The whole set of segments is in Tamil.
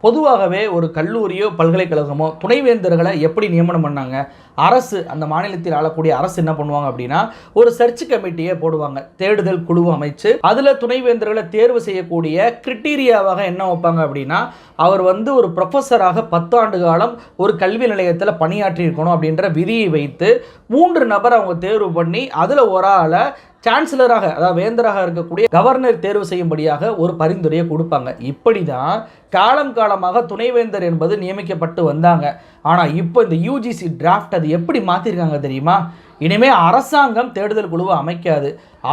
பொதுவாகவே ஒரு கல்லூரியோ பல்கலைக்கழகமோ துணைவேந்தர்களை எப்படி நியமனம் பண்ணாங்க? அரசு, அந்த மாநிலத்தில் ஆளக்கூடிய அரசு என்ன பண்ணுவாங்க அப்படின்னா, ஒரு சர்ச் கமிட்டியை போடுவாங்க, தேடுதல் குழு அமைச்சு. அதில் துணைவேந்தர்களை தேர்வு செய்யக்கூடிய கிரிட்டீரியாவாக என்ன வைப்பாங்க அப்படின்னா, அவர் ஒரு ப்ரொஃபஸராக 10 ஆண்டு காலம் ஒரு கல்வி நிலையத்தில் பணியாற்றி இருக்கணும் அப்படின்ற விதியை வைத்து 3 நபர் அவங்க தேர்வு பண்ணி அதில் ஒரு ஆளை சான்சலராக, அதாவது வேந்தராக இருக்கக்கூடிய கவர்னர் தேர்வு செய்யும்படியாக ஒரு பரிந்துரையை கொடுப்பாங்க. இப்படி தான் காலம் காலமாக துணைவேந்தர் என்பது நியமிக்கப்பட்டு வந்தாங்க. ஆனால் இப்போ இந்த யூஜிசி டிராஃப்ட் அது எப்படி மாற்றிருக்காங்க தெரியுமா? இனிமேல் அரசாங்கம் தேடுதல் குழுவை அமைக்காது,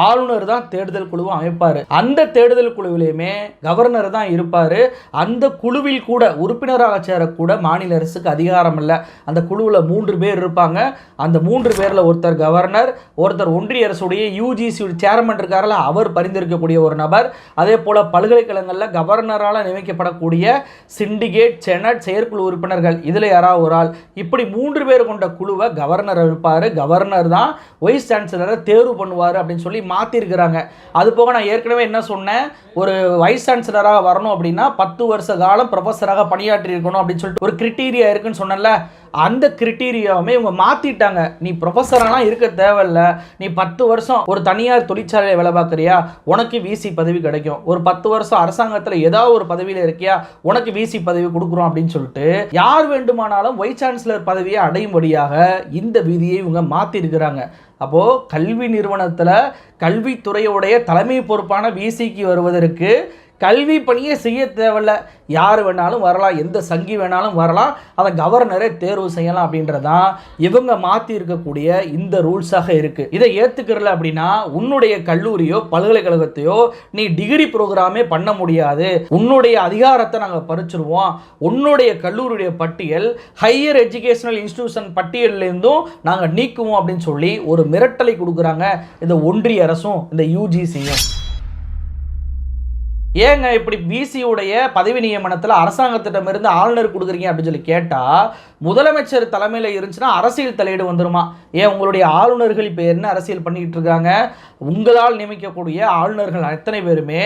ஆளுநர் தான் தேடுதல் குழுவை அமைப்பார். அந்த தேடுதல் குழுவிலையுமே கவர்னர் தான் இருப்பார். அந்த குழுவில் கூட உறுப்பினராக சேரக்கூட மாநில அரசுக்கு அதிகாரம் இல்லை. அந்த குழுவில் 3 பேர் இருப்பாங்க. அந்த 3 பேரில் ஒருத்தர் கவர்னர், ஒருத்தர் ஒன்றிய அரசுடைய யூஜிசி சேர்மன் இருக்காரில் அவர் பரிந்துரைக்கக்கூடிய ஒரு நபர். அதே போல் பல்கலைக்கழகங்களில் கவர்னரால் நியமிக்கப்படக்கூடிய சிண்டிகேட், செனட், செயற்குழு உறுப்பினர்கள், இதில் யாராவது ஒரு ஆள். இப்படி 3 பேர் கொண்ட குழுவை கவர்னர் அமைப்பார். கவர்னர் தான் வைஸ் சான்சலரை தேர்வு பண்ணுவார் அப்படின்னு சொல்லி மாற்றிருக்கிறாங்க. அது போக நான் ஏற்கனவே என்ன சொன்னேன், ஒரு வைஸ் சான்சலராக வரணும் அப்படின்னா 10 வருஷ காலம் ப்ரொஃபஸராக பணியாற்றி இருக்கணும் அப்படின்னு சொல்லிட்டு ஒரு கிரிட்டீரியா இருக்குன்னு சொன்னல. அந்த கிரிட்டீரியாவுமே இவங்க மாற்றிட்டாங்க. நீ ப்ரொஃபஸரெலாம் இருக்க தேவையில்ல, நீ 10 வருஷம் ஒரு தனியார் தொழிற்சாலையில் வேலை பார்க்குறியா, உனக்கு விசி பதவி கிடைக்கும். ஒரு 10 வருஷம் அரசாங்கத்தில் ஏதாவது ஒரு பதவியில் இருக்கியா, உனக்கு விசி பதவி கொடுக்குறோம் அப்படின்னு சொல்லிட்டு யார் வேண்டுமானாலும் வைஸ் சான்சலர் பதவியை அடையும்படியாக இந்த விதியை இவங்க மாற்றிருக்கிறாங்க. அப்போது கல்வி நிறுவனத்தில் கல்வித்துறையுடைய தலைமை பொறுப்பான விசிக்கு வருவதற்கு கல்வி பணியை செய்ய தேவையில்ல, யார் வேணாலும் வரலாம், எந்த சங்கி வேணாலும் வரலாம், அதை கவர்னரை தேர்வு செய்யலாம் அப்படின்றதான் இவங்க மாற்றி இருக்கக்கூடிய இந்த ரூல்ஸாக இருக்குது. இதை ஏற்றுக்கிறல அப்படின்னா உன்னுடைய கல்லூரியோ பல்கலைக்கழகத்தையோ நீ டிகிரி ப்ரோக்ராமே பண்ண முடியாது, உன்னுடைய அதிகாரத்தை நாங்கள் பறிச்சிருவோம், உன்னுடைய கல்லூரியுடைய பட்டியல் ஹையர் எஜுகேஷனல் இன்ஸ்டிடியூஷன் பட்டியலிருந்தும் நாங்கள் நீக்குவோம் அப்படின்னு சொல்லி ஒரு மிரட்டலை கொடுக்குறாங்க இந்த ஒன்றிய அரசும் இந்த யூஜிசியும். ஏங்க இப்படி விசியுடைய பதவி நியமனத்தில் அரசாங்கத்திடமிருந்து ஆளுநர் கொடுக்குறீங்க அப்படின்னு சொல்லி கேட்டால், முதலமைச்சர் தலைமையில் இருந்துச்சுன்னா அரசியல் தலையீடு வந்துருமா? ஏன் உங்களுடைய ஆளுநர்கள் இப்போ என்ன அரசியல் பண்ணிக்கிட்டு இருக்காங்க? உங்களால் நியமிக்கக்கூடிய ஆளுநர்கள் அத்தனை பேருமே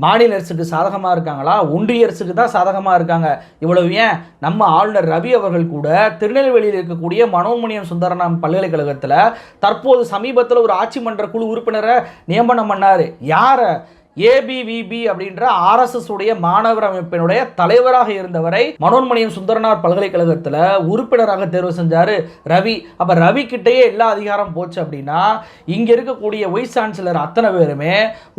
மாநில அரசுக்கு சாதகமாக இருக்காங்களா, ஒன்றிய அரசுக்கு தான் சாதகமாக இருக்காங்க? இவ்வளவு ஏன், நம்ம ஆளுநர் ரவி அவர்கள் கூட திருநெல்வேலியில் இருக்கக்கூடிய மனோன்மணியம் சுந்தரனாம் பல்கலைக்கழகத்தில் தற்போது சமீபத்தில் ஒரு ஆட்சி மன்ற குழு உறுப்பினரை நியமனம் பண்ணார். யாரை? ஏபிவிபி அப்படின்ற ஆர்எஸ்எஸ் உடைய மாணவர் அமைப்பினுடைய தலைவராக இருந்தவரை மனோன்மணியம் சுந்தரனார் பல்கலைக்கழகத்தில் உறுப்பினராக தேர்வு செஞ்சார் ரவி. அப்போ ரவி கிட்டேயே எல்லா அதிகாரம் போச்சு அப்படின்னா இங்கே இருக்கக்கூடிய வைஸ் சான்சலர் அத்தனை பேருமே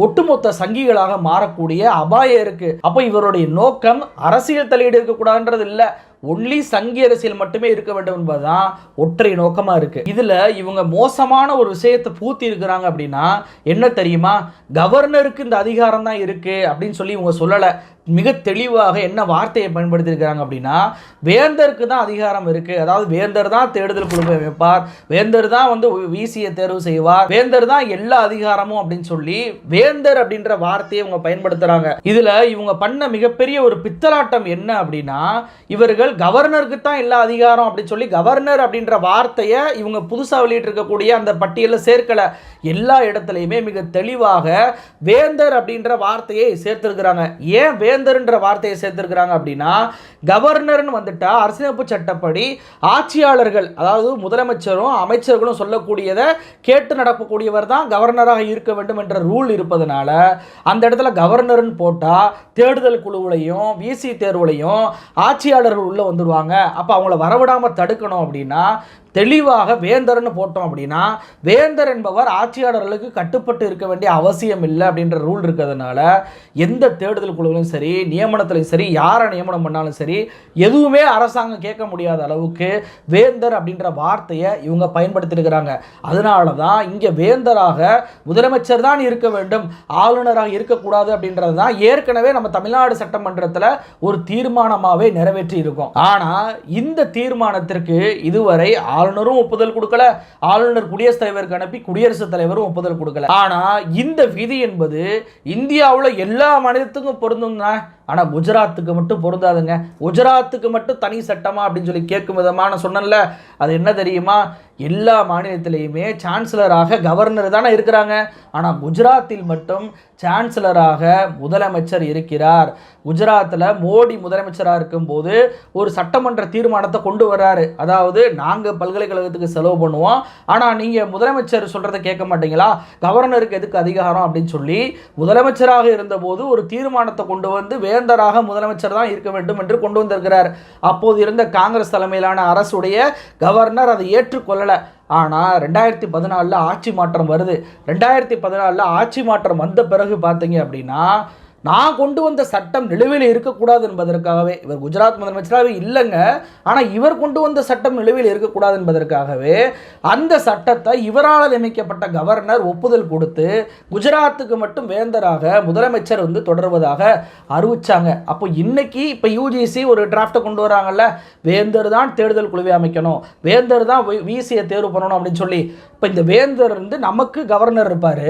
ஒட்டுமொத்த சங்கிகளாக மாறக்கூடிய அபாயம் இருக்கு. அப்போ இவருடைய நோக்கம் அரசியல் தலையீடு இருக்கக்கூடாதுன்றது இல்லை, ஒன்லி சங்கி அரசியல் மட்டுமே இருக்க வேண்டும் என்பதுதான் ஒற்றை நோக்கமா இருக்கு. இதுல இவங்க மோசமான ஒரு விஷயத்தை பூத்தி இருக்கிறாங்க அப்படின்னா என்ன தெரியுமா? கவர்னருக்கு இந்த அதிகாரம் தான் இருக்கு அப்படின்னு சொல்லி இவங்க சொல்லல. மிக தெளிவாக என்ன வார்த்தையை பயன்படுத்தி இருக்கிறாங்க அப்படின்னா, வேந்தருக்கு தான் அதிகாரம் இருக்கு, அதாவது வேந்தர் தான் தேடுதல் குழுவை அமைப்பார், வேந்தர் தான் விசியை தேர்வு செய்வார், வேந்தர் தான் எல்லா அதிகாரமும் அப்படின்னு சொல்லி வேந்தர் அப்படின்ற வார்த்தையை இவங்க பயன்படுத்துறாங்க. இதுல இவங்க பண்ண மிகப்பெரிய ஒரு பித்தலாட்டம் என்ன அப்படின்னா, இவர்கள் கவர்னருக்கு தான் எல்லா அதிகாரம் அப்படின்னு சொல்லி கவர்னர் அப்படின்ற வார்த்தையை இவங்க புதுசாக வெளியிட்டு இருக்கக்கூடிய அந்த பட்டியலில் சேர்க்கல. எல்லா இடத்துலையுமே மிக தெளிவாக வேந்தர் அப்படின்ற வார்த்தையை சேர்த்திருக்கிறாங்க. ஏன் வேந்தர்ன்ற வார்த்தையை சேர்த்திருக்கிறாங்க அப்படின்னா, கவர்னர்னு வந்துட்டா அரசியலமைப்பு சட்டப்படி ஆட்சியாளர்கள், அதாவது முதலமைச்சரும் அமைச்சர்களும் சொல்லக்கூடியதை கேட்டு நடக்கக்கூடியவர் தான் கவர்னராக இருக்க வேண்டும் என்ற ரூல் இருப்பதனால அந்த இடத்துல கவர்னர்னு போட்டால் தேடுதல் குழுவிலையும் விசி தேர்வுலையும் ஆட்சியாளர்கள் உள்ள வந்துடுவாங்க. அப்போ அவங்கள வரவிடாமல் தடுக்கணும் அப்படின்னா தெளிவாக வேந்தர்னு போட்டோம் அப்படின்னா வேந்தர் என்பவர் ஆட்சியாளர்களுக்கு கட்டுப்பட்டு இருக்க வேண்டிய அவசியம் இல்லை அப்படின்ற ரூல் இருக்கிறதுனால எந்த தேடுதல் குழுவிலும் சரி, நியமனத்திலையும் சரி, யாரை நியமனம் பண்ணாலும் சரி, எதுவுமே அரசாங்கம் கேட்க முடியாத அளவுக்கு வேந்தர் அப்படின்ற வார்த்தையை இவங்க பயன்படுத்தியிருக்கிறாங்க. அதனால தான் இங்கே வேந்தராக முதலமைச்சர் தான் இருக்க வேண்டும், ஆளுநராக இருக்கக்கூடாது அப்படின்றது தான் ஏற்கனவே நம்ம தமிழ்நாடு சட்டமன்றத்தில் ஒரு தீர்மானமாகவே நிறைவேற்றி இருக்கோம். ஆனால் இந்த தீர்மானத்திற்கு இதுவரை ஆளுநரும் ஒப்புதல் கொடுக்கல, ஆளுநர் குடியரசுத் தலைவருக்கு அனுப்பி குடியரசுத் தலைவரும் ஒப்புதல் கொடுக்கல. ஆனா இந்த விதி என்பது இந்தியாவில் எல்லா மாநிலத்துக்கும் பொருந்தும். ஆனால் குஜராத்துக்கு மட்டும் பொருந்தாதுங்க. குஜராத்துக்கு மட்டும் தனி சட்டமா அப்படின்னு சொல்லி கேட்கும் விதமான சொன்னல, அது என்ன தெரியுமா? எல்லா மாநிலத்திலையுமே சான்சலராக கவர்னர் தானே இருக்கிறாங்க. ஆனால் குஜராத்தில் மட்டும் சான்சலராக முதலமைச்சர் இருக்கிறார். குஜராத்தில் மோடி முதலமைச்சராக இருக்கும்போது ஒரு சட்டமன்ற தீர்மானத்தை கொண்டு வர்றாரு. அதாவது நாங்கள் பல்கலைக்கழகத்துக்கு செலவு பண்ணுவோம், ஆனால் நீங்கள் முதலமைச்சர் சொல்கிறத கேட்க மாட்டீங்களா, கவர்னருக்கு எதுக்கு அதிகாரம் அப்படின்னு சொல்லி முதலமைச்சராக இருந்தபோது ஒரு தீர்மானத்தை கொண்டு வந்து வேந்தராக முதலமைச்சர் தான் இருக்க வேண்டும் என்று கொண்டு வந்திருக்கிறார். அப்போது இருந்த காங்கிரஸ் தலைமையிலான அரசுடைய கவர்னர் அதை ஏற்றுக்கொள்ளலை. ஆனால் 2014 ஆட்சி மாற்றம் வருது. 2014 ஆட்சி மாற்றம் வந்த பிறகு பார்த்தீங்க அப்படின்னா, நான் கொண்டு வந்த சட்டம் நிலுவையில் இருக்கக்கூடாது என்பதற்காகவே, இவர் குஜராத் முதலமைச்சராகவே இல்லைங்க, ஆனால் இவர் கொண்டு வந்த சட்டம் நிலுவையில் இருக்கக்கூடாது என்பதற்காகவே அந்த சட்டத்தை இவரால் நியமிக்கப்பட்ட கவர்னர் ஒப்புதல் கொடுத்து குஜராத்துக்கு மட்டும் வேந்தராக முதலமைச்சர் வந்து தொடர்வதாக அறிவிச்சாங்க. அப்போ இன்னைக்கு இப்போ யூஜிசி ஒரு டிராஃப்டை கொண்டு வராங்கல்ல, வேந்தர் தான் தேர்தல் குழுவை அமைக்கணும், வேந்தர் தான் விசியை தேர்வு பண்ணணும் அப்படின்னு சொல்லி. இப்போ இந்த வேந்தர் வந்து நமக்கு கவர்னர் இருப்பார்,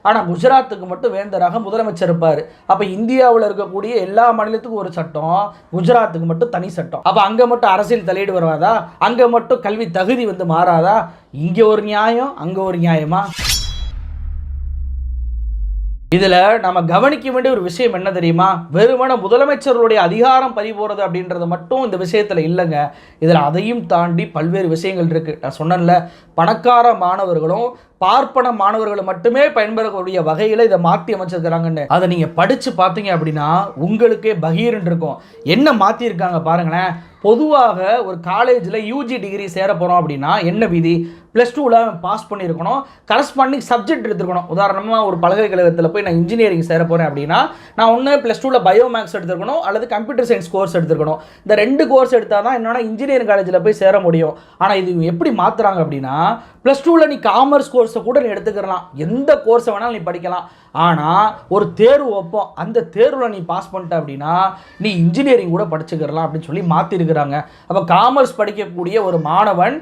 ஆனால் குஜராத்துக்கு மட்டும் வேந்தராக முதலமைச்சர் இருப்பார். அப்போ இந்தியாவில் இருக்கக்கூடிய எல்லா மாநிலத்துக்கும் ஒரு சட்டம், குஜராத்துக்கு மட்டும் தனி சட்டம். அப்போ அங்கே மட்டும் அரசியல் தலையீடு வருவாதா? அங்கே மட்டும் கல்வி தகுதி வந்து மாறாதா? இங்கே ஒரு நியாயம், அங்கே ஒரு நியாயமா? இதில் நம்ம கவனிக்க வேண்டிய ஒரு விஷயம் என்ன தெரியுமா? வெறுமன முதலமைச்சர்களுடைய அதிகாரம் பறிபோகிறது அப்படின்றது மட்டும் இந்த விஷயத்தில் இல்லைங்க. இதில் அதையும் தாண்டி பல்வேறு விஷயங்கள் இருக்குது. நான் சொன்னேன்ல, பணக்கார மாணவர்களும் பார்ப்பன மாணவர்கள் மட்டுமே பயன்பெறக்கூடிய வகையில் இதை மாற்றி அமைச்சிருக்கிறாங்கன்னு. அதை நீங்கள் படித்து பார்த்தீங்க அப்படின்னா உங்களுக்கே பகீர்னு இருக்கும். என்ன மாற்றிருக்காங்க பாருங்களேன். பொதுவாக ஒரு காலேஜில் யூஜி டிகிரி சேர போகிறோம் அப்படின்னா என்ன விதி? +2ல் பாஸ் பண்ணியிருக்கணும், கரஸ்பாண்டிங் சப்ஜெக்ட் எடுத்துருக்கணும். உதாரணமாக ஒரு பல்கலைக்கழகத்தில் போய் நான் இன்ஜினியரிங் சேர போகிறேன் அப்படின்னா நான் ஒன்று +2ல் பயோமேக்ஸ் எடுத்துருக்கணும் அல்லது கம்ப்யூட்டர் சயின்ஸ் கோர்ஸ் எடுத்துருக்கணும். இந்த 2 கோர்ஸ் எடுத்தால் தான் என்னோட இன்ஜினியரிங் காலேஜில் போய் சேர முடியும். ஆனால் இது எப்படி மாற்றுறாங்க அப்படின்னா, +2ல் நீ காமர்ஸ் கோர்ஸை கூட நீ எடுத்துக்கலாம், எந்த கோர்ஸை வேணாலும் நீ படிக்கலாம். ஆனால் ஒரு தேர்வு வைப்போம், அந்த தேர்வில் நீ பாஸ் பண்ணிட்ட அப்படின்னா நீ இன்ஜினியரிங் கூட படிச்சுக்கிறலாம் அப்படின்னு சொல்லி மாற்றிருக்கிறாங்க. அப்போ காமர்ஸ் படிக்கக்கூடிய ஒரு மாணவன்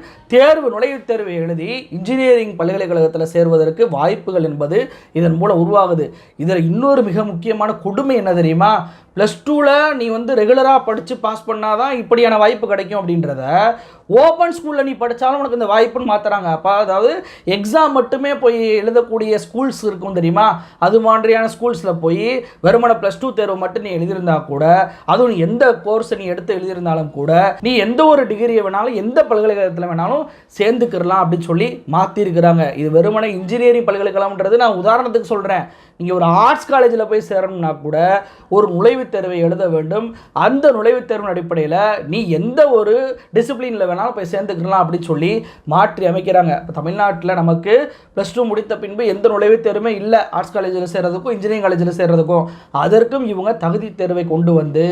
நுழைவுத் தேர்வு எழுதி இன்ஜினியரிங் பல்கலைக்கழகத்தில் சேர்வதற்கு வாய்ப்புகள் என்பது இதன் மூலம் உருவாகுது. இதில் இன்னொரு மிக முக்கியமான கொடுமை என்ன தெரியுமா? +2ல் நீ வந்து ரெகுலராக படித்து பாஸ் பண்ணாதான் இப்படியான வாய்ப்பு கிடைக்கும் அப்படின்றத ஓப்பன் ஸ்கூலில் நீ படித்தாலும் உனக்கு இந்த வாய்ப்புன்னு மாற்றுறாங்க. அப்போ அதாவது எக்ஸாம் மட்டுமே போய் எழுதக்கூடிய ஸ்கூல்ஸ் இருக்கும் தெரியுமா? அது மாதிரியான ஸ்கூல்ஸில் போய் வெறுமன +2 தேர்வு மட்டும் நீ எழுதியிருந்தா கூட, அதுவும் எந்த கோர்ஸ் நீ எடுத்து எழுதியிருந்தாலும் கூட, நீ எந்த ஒரு டிகிரியை வேணாலும் எந்த பல்கலைக்கழகத்தில் வேணாலும் சேர்ந்துக்கிறலாம் அப்படின்னு சொல்லி மாற்றிருக்கிறாங்க. இது வெறுமன இன்ஜினியரிங் பல்கலைக்கழகம்ன்றது நான் உதாரணத்துக்கு சொல்கிறேன். நீங்கள் ஒரு ஆர்ட்ஸ் காலேஜில் போய் சேரணும்னா கூட ஒரு நுழைவுத் தேர்வை எழுத வேண்டும். அந்த நுழைவுத் தேர்வின் அடிப்படையில் நீ எந்த ஒரு டிசிப்ளினில் வேணாலும் போய் சேர்ந்துக்கலாம் அப்படின்னு சொல்லி மாற்றி அமைக்கிறாங்க. இப்போ தமிழ்நாட்டில் நமக்கு +2 முடித்த பின்பு எந்த நுழைவுத் தேர்வுமே இல்லை. ஆர்ட்ஸ் காலேஜில் சேர்றதுக்கும் இன்ஜினியரிங் காலேஜில் சேர்றதுக்கும் அதற்கும் இவங்க தகுதி தேர்வை கொண்டு வந்து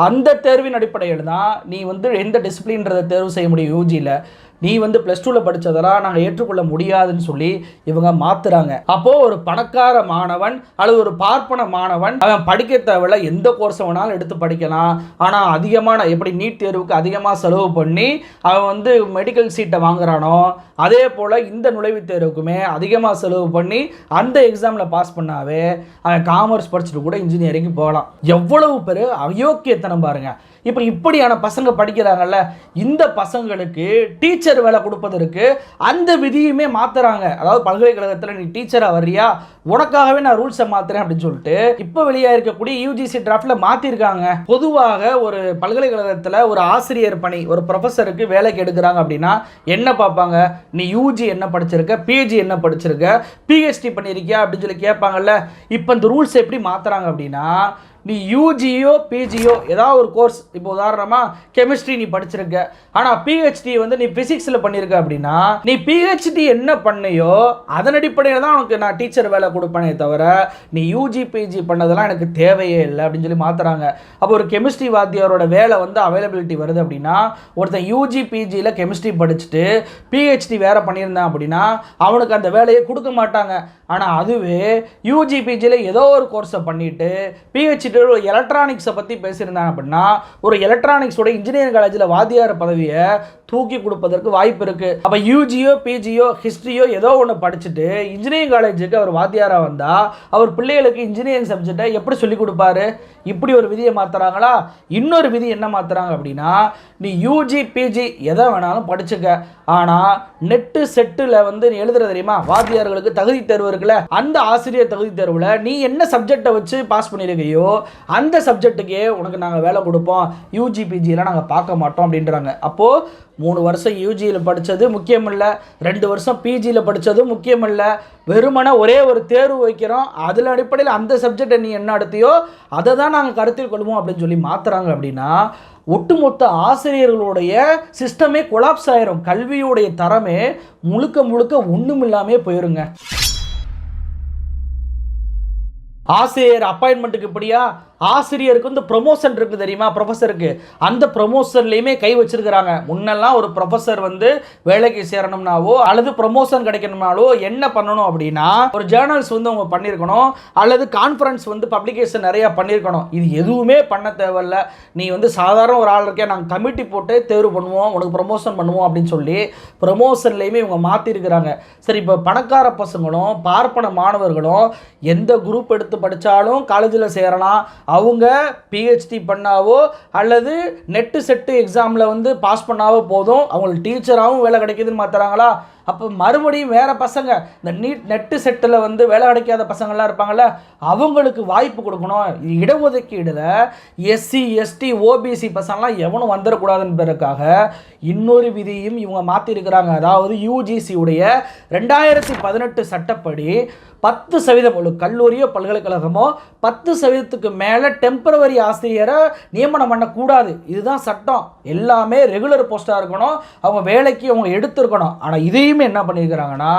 அந்த தேர்வின் அடிப்படையில் தான் நீ வந்து எந்த டிசிப்ளின்றதை தேர்வு செய்ய முடியும். யூஜியில் நீ வந்து +2ல் படித்ததெல்லாம் நாங்கள் ஏற்றுக்கொள்ள முடியாதுன்னு சொல்லி இவங்க மாற்றுறாங்க. அப்போது ஒரு பணக்கார மாணவன் அல்லது ஒரு பார்ப்பன மாணவன் அவன் படிக்க தேவையில்ல, எந்த கோர்ஸை வேணாலும் எடுத்து படிக்கலாம். ஆனால் அதிகமான எப்படி நீட் தேர்வுக்கு அதிகமாக செலவு பண்ணி அவன் வந்து மெடிக்கல் சீட்டை வாங்குறானோ, அதே போல் இந்த நுழைவுத் தேர்வுக்குமே அதிகமாக செலவு பண்ணி அந்த எக்ஸாமில் பாஸ் பண்ணாவே அவன் காமர்ஸ் படிச்சுட்டு கூட இன்ஜினியரிங் போகலாம். எவ்வளவு பேர் அயோக்கியத்தனம் பாருங்கள். இப்போ இப்படியான பசங்க படிக்கிறாங்கல்ல, இந்த பசங்களுக்கு டீச்சர் வேலை கொடுப்பதற்கு அந்த விதியுமே மாற்றுறாங்க. அதாவது பல்கலைக்கழகத்தில் நீ டீச்சராக வர்றியா, உனக்காகவே நான் ரூல்ஸை மாற்றுறேன் அப்படின்னு சொல்லிட்டு இப்போ வெளியாக இருக்கக்கூடிய யூஜிசி டிராஃப்டில் மாற்றிருக்காங்க. பொதுவாக ஒரு பல்கலைக்கழகத்தில் ஒரு ஆசிரியர் பணி ஒரு ப்ரொஃபஸருக்கு வேலைக்கு எடுக்கிறாங்க அப்படின்னா என்ன பார்ப்பாங்க? நீ யூஜி என்ன படிச்சிருக்க, பிஜி என்ன படிச்சிருக்க, பிஹெச்டி பண்ணியிருக்கியா அப்படின்னு சொல்லி கேட்பாங்கல்ல. இப்போ இந்த ரூல்ஸ் எப்படி மாற்றுறாங்க அப்படின்னா, நீ யூஜியோ பிஜியோ ஏதாவது ஒரு கோர்ஸ், இப்போ உதாரணமாக கெமிஸ்ட்ரி நீ படிச்சிருக்க, ஆனால் பிஹெச்டி வந்து நீ ஃபிசிக்ஸில் பண்ணியிருக்க அப்படின்னா நீ பிஹெச்டி என்ன பண்ணையோ அதன் அடிப்படையில் தான் உனக்கு நான் டீச்சர் வேலை கொடுப்பேனே தவிர நீ யூஜி பிஜி பண்ணதெல்லாம் எனக்கு தேவையே இல்லை அப்படின்னு சொல்லி மாற்றுறாங்க. அப்போ ஒரு கெமிஸ்ட்ரி வாத்தியாரோட வேலை வந்து அவைலபிலிட்டி வருது அப்படின்னா, ஒருத்தன் யூஜி பிஜியில் கெமிஸ்ட்ரி படிச்சுட்டு பிஹெச்டி வேறு பண்ணியிருந்தான் அப்படின்னா அவனுக்கு அந்த வேலையை கொடுக்க மாட்டாங்க. ஆனால் அதுவே யூஜி பிஜியில் ஏதோ ஒரு கோர்ஸை பண்ணிவிட்டு பிஹெச்டி பேசிட்டு ஒரு எலக்ட்ரானிக்ஸை பற்றி பேசியிருந்தாங்க அப்படின்னா ஒரு எலக்ட்ரானிக்ஸோட இன்ஜினியரிங் காலேஜில் வாத்தியார் பதவியை தூக்கி கொடுப்பதற்கு வாய்ப்பு இருக்குது. அப்போ யூஜியோ பிஜியோ ஹிஸ்ட்ரியோ ஏதோ ஒன்று படிச்சுட்டு இன்ஜினியரிங் காலேஜுக்கு அவர் வாத்தியாராக வந்தால் அவர் பிள்ளைகளுக்கு இன்ஜினியரிங் சப்ஜெக்டை எப்படி சொல்லிக் கொடுப்பாரு? இப்படி ஒரு விதியை மாற்றுறாங்களா? இன்னொரு விதி என்ன மாற்றுறாங்க அப்படின்னா, நீ யூஜி பிஜி எதை வேணாலும் படிச்சுக்க, ஆனால் நெட்டு செட்டில் வந்து நீ எழுதுற தெரியுமா வாத்தியார்களுக்கு தகுதி தேர்வு இருக்குல்ல, அந்த ஆசிரியர் தகுதி தேர்வில் நீ என்ன சப்ஜெக்டை வச்சு பாஸ் பண்ணியிருக்கையோ அந்த சப்ஜெக்ட்டுக்கே உனக்கு நாங்கள் வேலை கொடுப்போம், யூஜி பிஜியெலாம் நாங்கள் பார்க்க மாட்டோம் அப்படின்றாங்க. அப்போது 3 வருஷம் யூஜியில் படித்தது முக்கியம் இல்லை, 2 வருஷம் பிஜியில் படித்ததும் முக்கியம் இல்லை, வெறுமனே ஒரே ஒரு தேர்வு வைக்கிறோம், அதில் அடிப்படையில் அந்த சப்ஜெக்டை நீ என்ன எடுத்தியோ அதை தான் நாங்கள் கருத்தில் கொள்வோம் அப்படின்னு சொல்லி மாற்றுறாங்க. அப்படின்னா ஒட்டுமொத்த ஆசிரியர்களுடைய சிஸ்டமே கொலாப்ஸ் ஆயிரும், கல்வியுடைய தரமே முழுக்க முழுக்க ஒன்றும் இல்லாமல் போயிருங்க. ஆசிரியர் அப்பாயின்மெண்ட்டுக்கு இப்படியா, ஆசிரியருக்கு வந்து ப்ரொமோஷன் இருக்குது தெரியுமா, ப்ரொஃபஸருக்கு, அந்த ப்ரொமோஷன்லேயுமே கை வச்சிருக்கிறாங்க. முன்னெல்லாம் ஒரு ப்ரொஃபஸர் வந்து வேலைக்கு சேரணும்னாவோ அல்லது ப்ரொமோஷன் கிடைக்கணும்னாலோ என்ன பண்ணணும் அப்படின்னா ஒரு ஜேர்னல்ஸ் வந்து அவங்க பண்ணியிருக்கணும், அல்லது கான்ஃபரன்ஸ் வந்து பப்ளிகேஷன் நிறையா பண்ணியிருக்கணும். இது எதுவுமே பண்ண தேவையில்ல, நீ வந்து சாதாரண ஒரு ஆள் இருக்கே, நாங்கள் கமிட்டி போட்டு தேர்வு பண்ணுவோம், உனக்கு ப்ரொமோஷன் பண்ணுவோம் அப்படின்னு சொல்லி ப்ரொமோஷன்லேயுமே இவங்க மாற்றிருக்கிறாங்க. சரி, இப்போ பணக்கார பசங்களும் பார்ப்பன மாணவர்களும் எந்த குரூப் எடுத்து படித்தாலும் காலேஜில் சேரலாம், அவங்க பிஹெச்டி பண்ணாவோ அல்லது நெட்டு செட்டு எக்ஸாமில் வந்து பாஸ் பண்ணாவோ போதும், அவங்களுக்கு டீச்சராகவும் வேலை கிடைக்குதுன்னு மாற்றுறாங்களா? அப்போ மறுபடியும் வேறு பசங்க இந்த நெட்டு செட்டில் வந்து வேலை கிடைக்காத பசங்கள்லாம் இருப்பாங்கள்ல, அவங்களுக்கு வாய்ப்பு கொடுக்கணும். இடஒதுக்கீடில் எஸ்சி எஸ்டி ஓபிசி பசங்கள்லாம் எவனும் வந்துடக்கூடாதுன்றதுக்காக இன்னொரு விதியும் இவங்க மாற்றிருக்கிறாங்க. அதாவது யூஜிசியுடைய 2018 சட்டப்படி 10% ஒரு கல்லூரியோ பல்கலைக்கழகமோ 10% மேலே டெம்பரவரி ஆசிரியரை நியமனம் பண்ணக்கூடாது. இதுதான் சட்டம். எல்லாமே ரெகுலர் போஸ்ட்டாக இருக்கணும், அவங்க வேலைக்கு அவங்க எடுத்துருக்கணும். ஆனால் இதையுமே என்ன பண்ணியிருக்கிறாங்கன்னா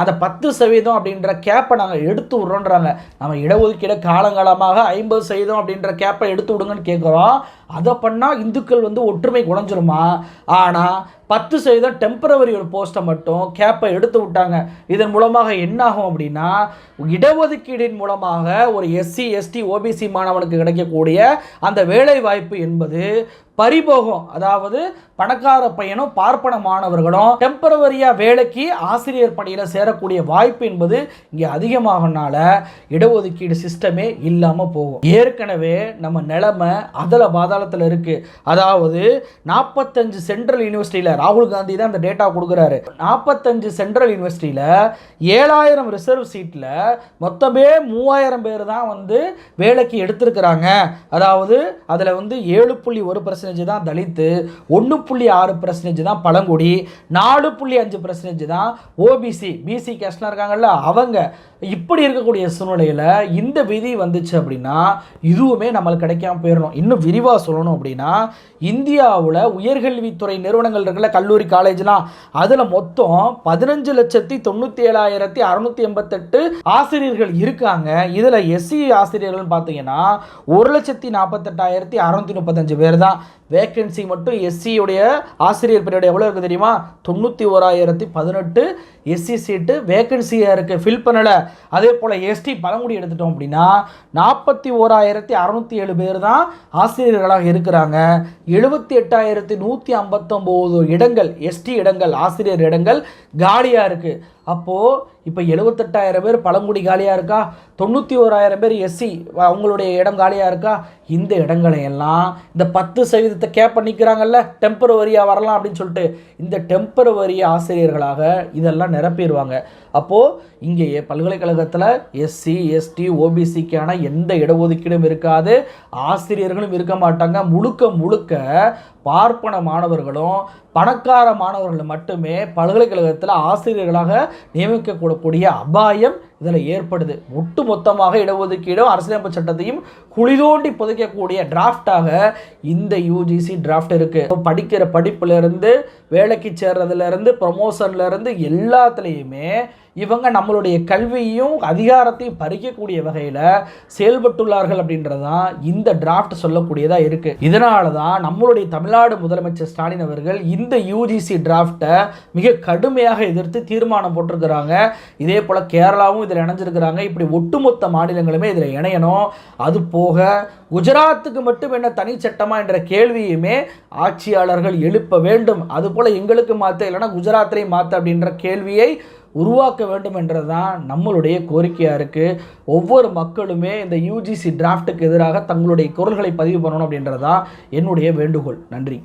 அந்த 10% அப்படின்ற கேப்பை நாங்கள் எடுத்து விட்றோன்றாங்க. நம்ம இடஒதுக்கீடு காலங்காலமாக 50% அப்படின்ற கேப்பை எடுத்து விடுங்கன்னு கேட்குறோம். அதை பண்ணால் இந்துக்கள் வந்து ஒற்றுமை குறைஞ்சிருமா? ஆனால் 10% டெம்பரவரி ஒரு போஸ்ட்டை மட்டும் கேப்பை எடுத்து விட்டாங்க. இதன் மூலமாக என்ன ஆகும் அப்படின்னா இடஒதுக்கீடின் மூலமாக ஒரு எஸ்சி எஸ்டி ஓபிசி மாணவனுக்கு கிடைக்கக்கூடிய அந்த வேலை வாய்ப்பு என்பது பறிபோகும். அதாவது பணக்கார பையனும் பார்ப்பன மாணவர்களும் டெம்பரவரியாக வேலைக்கு ஆசிரியர் பணியில் சேரக்கூடிய வாய்ப்பு என்பது இங்கே அதிகமாகனால இடஒதுக்கீடு சிஸ்டமே இல்லாமல் போகும். ஏற்கனவே நம்ம நிலைமை அதில் பாதாளத்தில் இருக்குது. அதாவது 45 சென்ட்ரல் யூனிவர்சிட்டியில் ராகுல் காந்தி தான் அந்த டேட்டா கொடுக்குறாரு. 45 சென்ட்ரல் யூனிவர்சிட்டியில் 7000 ரிசர்வ் சீட்டில் மொத்தமே 3000 பேர் தான் வந்து வேலைக்கு எடுத்திருக்கிறாங்க. அதாவது அதில் வந்து 7.1% தான் தலித்து, 1.6% தான் பழங்குடி, 4.5% தான் ஓபிசி பிசி கேஸ்ட்லாம் இருக்காங்கல்ல அவங்க. இப்படி இருக்கக்கூடிய சூழ்நிலையில் இந்த விதி வந்துச்சு அப்படின்னா இதுவுமே நம்மளுக்கு கிடைக்காம போயிடணும். இன்னும் விரிவாக சொல்லணும் அப்படின்னா இந்தியாவில் உயர்கல்வித்துறை நிறுவனங்கள் இருக்குல்ல, கல்லூரி காலேஜ்லாம், அதில் மொத்தம் 15,97,688 ஆசிரியர்கள் இருக்காங்க. இதில் எஸ்சி ஆசிரியர்கள் பார்த்தீங்கன்னா 1,48,635 பேர் தான். வேக்கன்சி மட்டும் எஸ்சியுடைய ஆசிரியர் பீரியட் எவ்வளோ இருக்குது தெரியுமா? 91,018 எஸ்சி சீட்டு வேக்கன்சியாக இருக்குது, ஃபில் பண்ணலை. அதே போல் எஸ்டி பழங்குடி எடுத்துட்டோம் அப்படின்னா 41,607 பேர் தான் ஆசிரியர்களாக இருக்கிறாங்க. 78,159 இடங்கள் எஸ்டி இடங்கள் ஆசிரியர் இடங்கள் காலியாக இருக்குது. அப்போது இப்போ 78,000 பேர் பழங்குடி காலியாக இருக்கா, 91,000 பேர் எஸ்சி அவங்களுடைய இடம் காலியாக இருக்கா. இந்த இடங்களை எல்லாம் இந்த 10% கேப் பண்ணிக்கிறாங்கல்ல, டெம்பரவரியாக வரலாம் அப்படின்னு சொல்லிட்டு இந்த டெம்பரவரி ஆசிரியர்களாக இதெல்லாம் நிரப்பிடுவாங்க. அப்போது இங்கேயே பல்கலைக்கழகத்தில் எஸ்சி எஸ்டி ஓபிசிக்கான எந்த இடஒதுக்கீடும் இருக்காது, ஆசிரியர்களும் இருக்க மாட்டாங்க. முழுக்க முழுக்க பார்ப்பன மாணவர்களும் பணக்கார மாணவர்கள் மட்டுமே பல்கலைக்கழகத்தில் ஆசிரியர்களாக நியமிக்கக்கூடிய அபாயம் இதில் ஏற்படுது. ஒட்டு மொத்தமாக இடஒதுக்கீடும் அரசியலமைப்பு சட்டத்தையும் குளிதோண்டி புதைக்கக்கூடிய டிராஃப்டாக இந்த யூஜிசி டிராஃப்ட் இருக்குது. படிக்கிற படிப்புலேருந்து வேலைக்கு சேர்றதுலேருந்து ப்ரமோஷன்லேருந்து எல்லாத்துலேயுமே இவங்க நம்மளுடைய கல்வியையும் அதிகாரத்தையும் பறிக்கக்கூடிய வகையில் செயல்பட்டுள்ளார்கள் அப்படின்றது தான் இந்த டிராஃப்ட் சொல்லக்கூடியதாக இருக்குது. இதனால தான் நம்மளுடைய தமிழ்நாடு முதலமைச்சர் ஸ்டாலின் அவர்கள் இந்த யூஜிசி டிராஃப்டை மிக கடுமையாக எதிர்த்து தீர்மானம் போட்டிருக்கிறாங்க. இதே போல் கேரளாவும் இதில் இணைஞ்சிருக்கிறாங்க. இப்படி ஒட்டுமொத்த மாநிலங்களுமே இதில் இணையணும். அது போக குஜராத்துக்கு மட்டும் என்ன தனி சட்டமா என்ற கேள்வியுமே ஆட்சியாளர்கள் எழுப்ப வேண்டும். அதுபோல் எங்களுக்கு மாற்ற இல்லைன்னா குஜராத்திலையும் மாற்ற அப்படின்ற கேள்வியை உருவாக்க வேண்டும் என்றதான் நம்மளுடைய கோரிக்கையாக இருக்குது. ஒவ்வொரு மக்களுமே இந்த யூஜிசி டிராஃப்ட்டுக்கு எதிராக தங்களுடைய குரல்களை பதிவு பண்ணணும் அப்படின்றதான் என்னுடைய வேண்டுகோள். நன்றி.